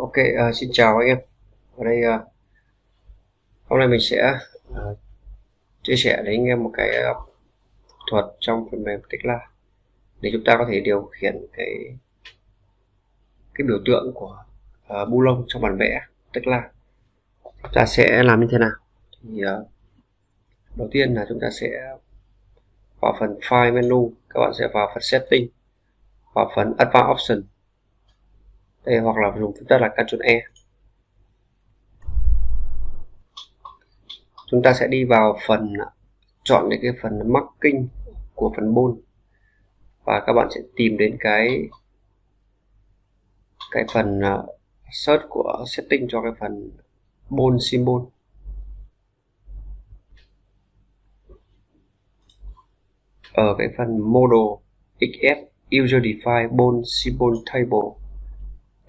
Ok, xin chào anh em. Ở đây hôm nay mình sẽ chia sẻ với anh em một cái thuật trong phần mềm Tekla để chúng ta có thể điều khiển cái biểu tượng của bu lông trong bản vẽ Tekla. Chúng ta sẽ làm như thế nào? Thì đầu tiên là chúng ta sẽ vào phần File menu, các bạn sẽ vào phần Setting, vào phần Advanced Option. Đây hoặc là dùng chúng ta là Ctrl E. Chúng ta sẽ đi vào phần chọn cái phần marking của phần bone và các bạn sẽ tìm đến cái phần search của setting cho cái phần bone symbol. Ở cái phần model xf user defined bone symbol table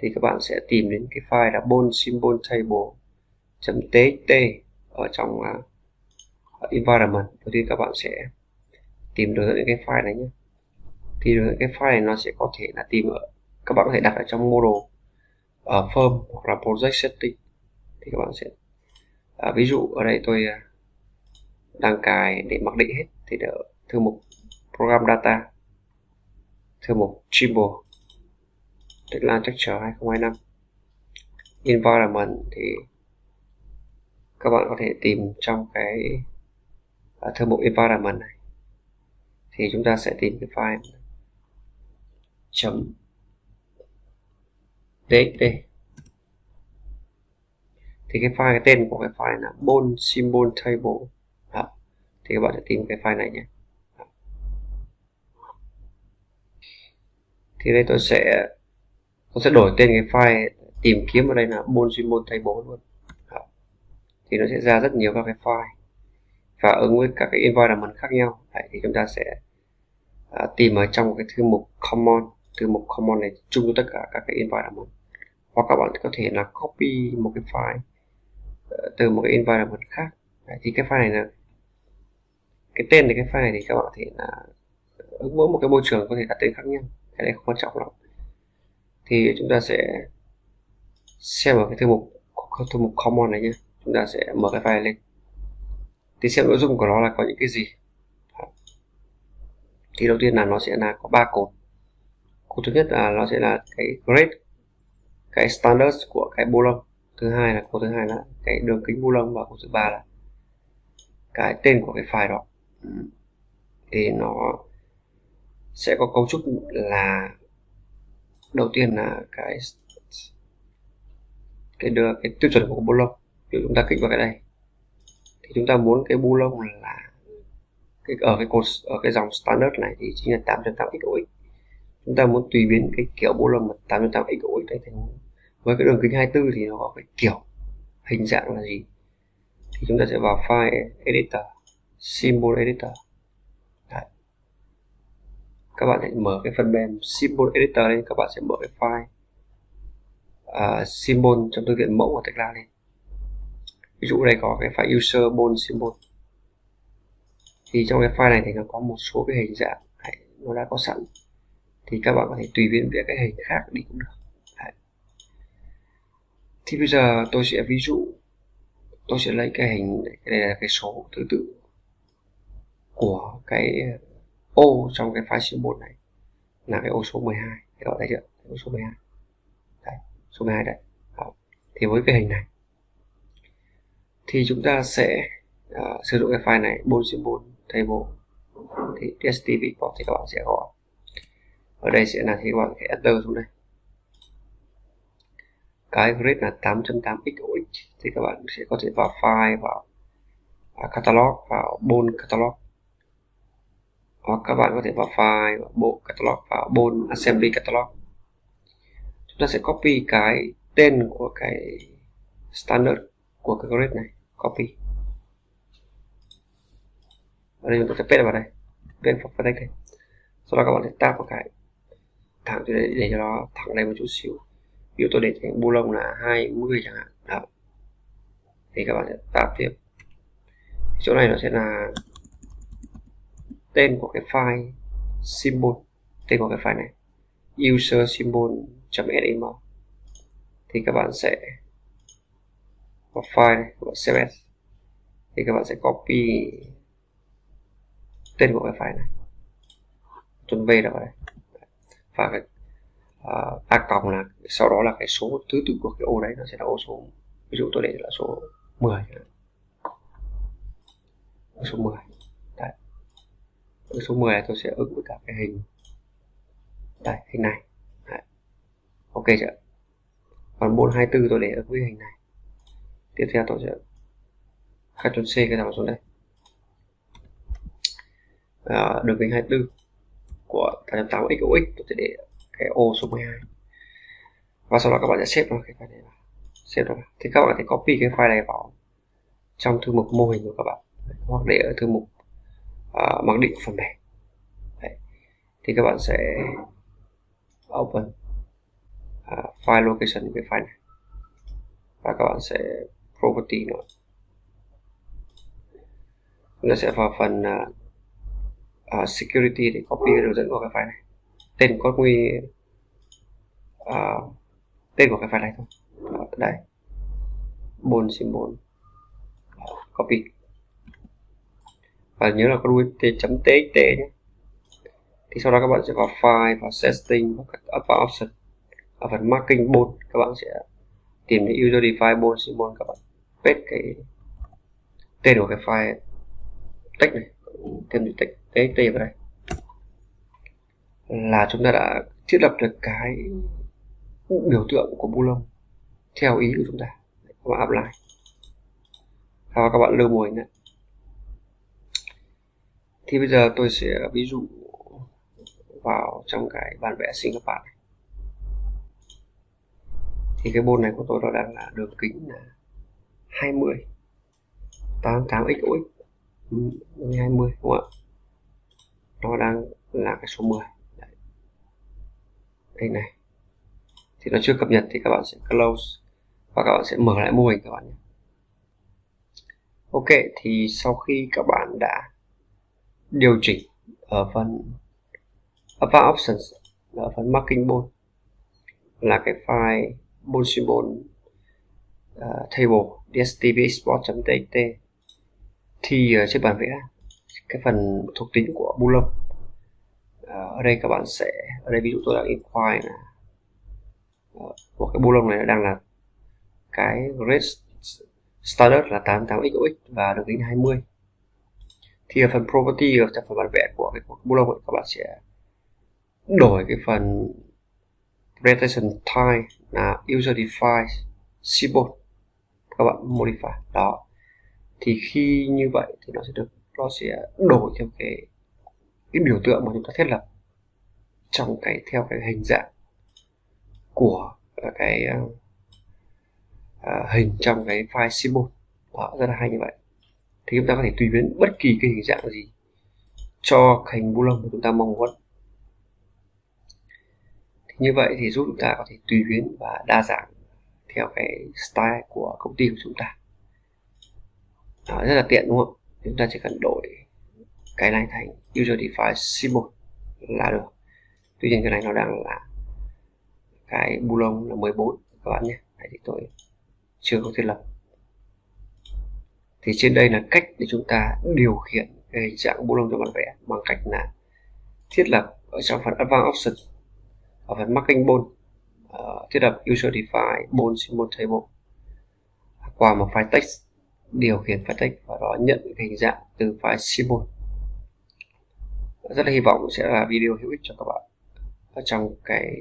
thì các bạn sẽ tìm đến cái file là bone symbol table.txt ở trong environment. Đầu tiên các bạn sẽ tìm được những cái file này nhé. Thì cái file này nó sẽ có thể là tìm ở, các bạn có thể đặt ở trong model ở firm hoặc là project setting. Thì các bạn sẽ ví dụ ở đây tôi đang cài để mặc định hết thì ở thư mục program data, thư mục symbol Tekla Texture 2025 environment thì các bạn có thể tìm trong cái thư mục environment này thì chúng ta sẽ tìm cái file .txt. Thì cái file, cái tên của cái file là bone symbol table. Đó. Thì các bạn sẽ tìm cái file này nhé. Đó. Thì đây tôi sẽ đổi tên cái file tìm kiếm ở đây là bone symbol table luôn. Đó. Thì nó sẽ ra rất nhiều các cái file và ứng với các cái environment khác nhau. Đấy, thì chúng ta sẽ tìm ở trong cái thư mục common. Thư mục common này chung cho tất cả các cái environment, hoặc các bạn có thể là copy một cái file từ một cái environment khác. Đấy, thì cái file này là cái tên này, cái file này thì các bạn có thể là ứng với một cái môi trường có thể đặt tên khác nhau, cái này không quan trọng lắm. Thì chúng ta sẽ xem ở cái thư mục common này nhé. Chúng ta sẽ mở cái file lên thì xem nội dung của nó là có những cái gì. Thì đầu tiên là nó sẽ là có 3 cột. Cột thứ nhất là nó sẽ là cái grade, cái standard của cái bu lông. Cột thứ hai là cái đường kính bu lông, và cột thứ ba là cái tên của cái file đó. Thì nó sẽ có cấu trúc là đầu tiên là cái tiêu chuẩn của bu lông. Ví dụ chúng ta kích vào cái đây thì chúng ta muốn cái bu lông là ở cái dòng standard này thì chính là 8.8xox. Chúng ta muốn tùy biến cái kiểu bu lông 8.8xox đấy thành với cái đường kính 24 thì nó có cái kiểu hình dạng là gì. Thì chúng ta sẽ vào file editor, symbol editor. Đấy. Các bạn hãy mở cái phần mềm symbol editor lên, các bạn sẽ mở cái file symbol trong thư viện mẫu của Tekla lên. Ví dụ đây có cái file user bone symbol. Thì trong cái file này thì nó có một số cái hình dạng nó đã có sẵn, thì các bạn có thể tùy biến vẽ cái hình khác đi cũng được. Đấy. Thì bây giờ tôi sẽ ví dụ, tôi sẽ lấy cái hình này, cái này là cái số thứ tự của cái ô trong cái file symbol này là cái ô số 12. Các bạn thấy chưa? Ô số 12. Đấy, số 12 đấy. Đó. Thì với cái hình này thì chúng ta sẽ sử dụng cái file này bone symbol table thì txt import thì các bạn sẽ gọi ở đây sẽ là thì các bạn phải enter xuống đây. Cái grade là 8.8xox thì các bạn sẽ có thể vào file, vào catalog, vào bone catalog, hoặc các bạn có thể vào file, vào bộ catalog, vào bone assembly catalog. Chúng ta sẽ copy cái tên của cái standard của cái grade này, copy. Ở đây chúng ta sẽ paste vào đây, paste vào đây. Sau đó các bạn sẽ tab vào cái thẳng cho để cho nó thẳng đây một chút xíu. Ví dụ tôi để thành bu lông là 20 chẳng hạn. Đó. Thì các bạn sẽ tab tiếp. Chỗ này nó sẽ là tên của cái file symbol, tên của cái file này user symbol.sm. thì các bạn sẽ có file này, các bạn save as, thì các bạn sẽ copy tên của cái file này, Ctrl V là vào đây, và cái a còng là sau đó là cái số thứ tự của cái ô đấy, nó sẽ là ô số, ví dụ tôi để là số 10, số 10 đấy. Số 10 này tôi sẽ ứng với cả cái hình đây, hình này đấy. Ok chưa? Còn 424 tôi để ứng với hình này. Tiếp theo tôi sẽ Ctrl C cái dòng xuống đây, đường kính 24 của 880xox tôi sẽ để cái ô số 12, và sau đó các bạn sẽ xếp vào cái file này vào, xếp nó vào. Thì các bạn có thể copy cái file này vào trong thư mục mô hình của các bạn, hoặc để ở thư mục mặc định phần mềm. Đấy. Thì các bạn sẽ open file location cái file này, và các bạn sẽ property nó sẽ vào phần security để copy cái đường dẫn của cái file này, tên có nguyên tên của cái file này thôi. Đây, bone symbol, copy, và nhớ là có đuôi t.txt nhé. Thì sau đó các bạn sẽ vào file, vào setting, vào option, ở phần marking bone các bạn sẽ tìm đến user define bone symbol, các bạn paste cái tên của cái file text này, thêm text txt vào đây, là chúng ta đã thiết lập được cái biểu tượng của Boolong theo ý của chúng ta. Các bạn apply, và các bạn lưu mô hình này. Thì bây giờ tôi sẽ ví dụ vào trong cái bản vẽ sinh các bạn này. Thì cái bone này của tôi nó đang là đường kính là 20 88xox 20, đúng không ạ? Nó đang là cái số 10 đấy. Đây này, thì nó chưa cập nhật thì các bạn sẽ close và các bạn sẽ mở lại mô hình các bạn nhé. Ok, thì sau khi các bạn đã điều chỉnh ở phần Advanced Options, ở phần Marking Bone là cái file bone symbol table dstv_export.txt, thì ở trên bản vẽ cái phần thuộc tính của Boolong ở đây các bạn sẽ, ở đây ví dụ tôi đã inquire là của cái Boolong này đang là cái grade standard là 88xox và đường kính 20. Thì ở phần property, ở trong phần bản vẽ của cái Boolong các bạn sẽ đổi cái phần presentation type là user defined symbol, các bạn modify đó. Thì khi như vậy thì nó sẽ đổi theo cái biểu tượng mà chúng ta thiết lập trong theo cái hình dạng của cái hình trong cái file symbol đó, rất là hay như vậy. Thì chúng ta có thể tùy biến bất kỳ cái hình dạng gì cho hình Boolong mà chúng ta mong muốn. Thì như vậy thì giúp chúng ta có thể tùy biến và đa dạng theo cái style của công ty của chúng ta. Đó, rất là tiện đúng không? Chúng ta chỉ cần đổi cái này thành user defined symbol là được. Tuy nhiên cái này nó đang là cái Boolong là 14 các bạn nhé. Đấy, thì tôi chưa có thiết lập. Thì trên đây là cách để chúng ta điều khiển cái hình dạng Boolong trong bản vẽ bằng cách là thiết lập ở trong phần Advanced Option, ở phần Marking Bone thiết lập user defined bone symbol table qua một file text, điều khiển file text và đó nhận cái hình dạng từ file symbol. Rất là hy vọng sẽ là video hữu ích cho các bạn ở trong cái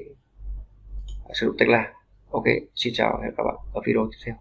sử dụng Tekla. Ok, xin chào và hẹn gặp các bạn ở video tiếp theo.